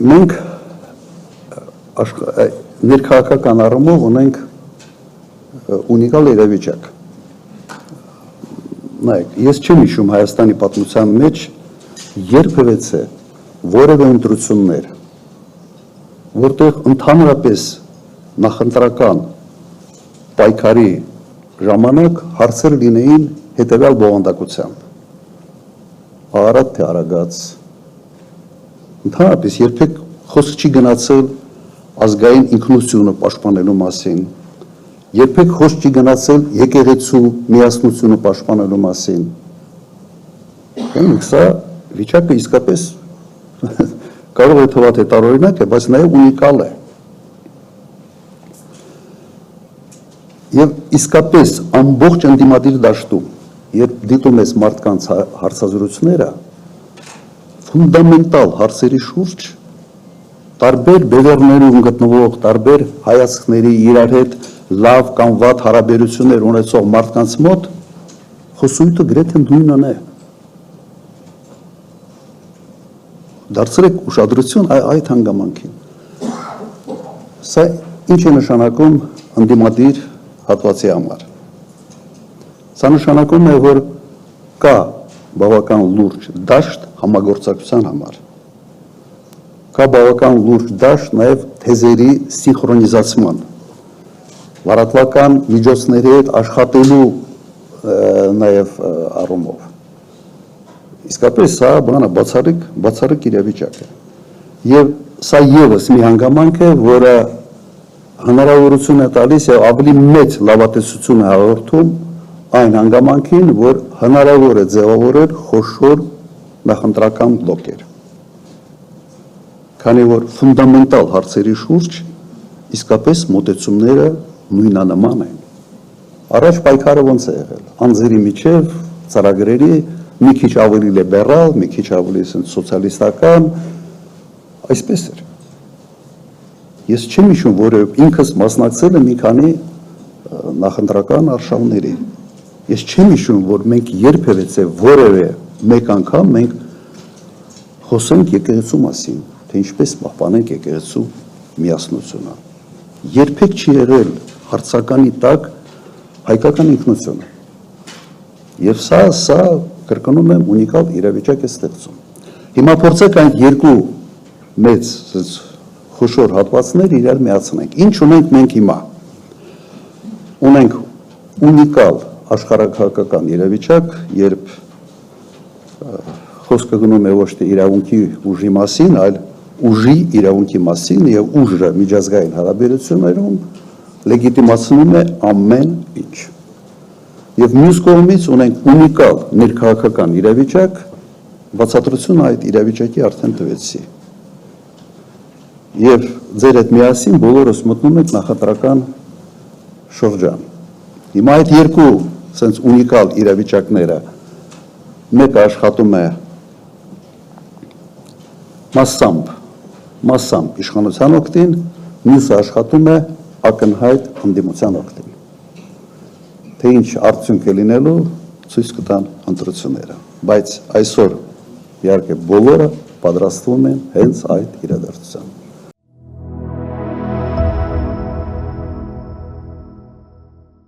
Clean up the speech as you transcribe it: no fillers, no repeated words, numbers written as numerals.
Մենք ներքաղաքական առումով ունենք ունիկալ իրավիճակ։ Նայեք, ես չեմ հիշում Հայաստանի պատմության մեջ երբևէ որևէ ընտրություններ, որտեղ ընդհանրապես նախընտրական պայքարի ժամանակ հարցեր լինեին հետևյալ բովանդակությամբ. Արարատ թե Արագած, ընդհանրապես երբեք խոսք չի գնացել ազգային ինքնությունը պաշտպանելու մասին, երբեք խոսք չի գնացել եկեղեցու միասնությունը պաշտպանելու մասին։ Սա վիճակը իսկապես կարող է թվալ հետարօրինակ է, բայց նաև ունիկալ է։ Եվ իսկապես ամբողջ ընդդիմադիր դաշտում, երբ դիտում ես մարդկանց հարցազրույցները, ֆունդամենտալ հարցերի շուրջ տարբեր բևեռներում գտնվող, տարբեր հայացքների իրար հետ լավ կամ վատ հարաբերություններ ունեցող մարդկանց մոտ խոսույթը գրեթե նույնն է։ Դարձրեք ուշադրություն այդ հանգամանքին։ Սա ինչ է նշանակում ընդդիմադիր հատվածի համար։ Սա նշանակում է, որ կա բավական լուրջ դաշտ համագործակցության համար։ Կա բավական լուրջ դաշտ նաև թեզերի սինխրոնիզացման, լրատվական միջոցների հետ աշխատելու նաև առումով։ Իսկապես սա բանը բացառիկ իրավիճակ է։ Եվ սա ևս մի հանգամանք է, որը հնարավորություն է տալիս եւ ավելի մեծ լավատեսություն է հաղորդում այն հանգամանքին, որ հնարավոր է ձևավորել խոշոր նախընտրական բլոկեր։ Քանի որ ֆունդամենտալ հարցերի շուրջ իսկապես մոտեցումները նույնանման են։ Առաջ պայքարը ոնց է եղել։ Անձերի միջև ծրագրերի մի քիչ ավելի լիբերալ, մի քիչ ավելի սոցիալիստական, այսպես էր։ Ես չեմ հիշում, որ ինքս մասնակցել եմ մի քանի նախընտրական արշավների։ Ես չեմ հիշում, որ մենք երբևէ որևէ մեկ անգամ մենք խոսենք եկեղեցու մասին, թե ինչպես պահպանենք եկեղեցու միասնությունը։ Երբեք չի եղել հարցականի տակ հայկական ինքնությունը։ Եվ սա կրկնում եմ ունիկալ իրավիճակ է ստեղծում։ Հիմա փորձեք այն երկու մեծ խոշոր հատվածներ իրար միացնենք։ Ինչ ունենք մենք հիմա։ Ունենք ունիկալ աշխարհակահաղական իրավիճակ, երբ խոսքը գնում է ոչ թե իրավունքի ուժի մասին, այլ ուժի իրավունքի մասին եւ ուժը միջազգային հարաբերություններում լեգիտիմացնում է ամեն ինչ։ Եվ մյուս կողմից ունենք ունիկալ ներքաղաքական իրավիճակ, բացատրությունը այդ իրավիճակի արդեն տվեցի։ Եվ ձեր հետ միասին բոլորս մտնում ենք նախընտրական շրջան։ Հիմա այդ երկու սենց ունիկալ իրավիճակները մեկը աշխատում է մասամբ իշխանության օգտին, մյուսը աշխատում է ակնհայտ ընդդիմության օգտին։ Թե ինչ արդյունք է լինելու, ցույց կտան ընտրությունները, բայց այսօր իհարկե բոլորը պատրաստվում են հենց այդ իրադարձության։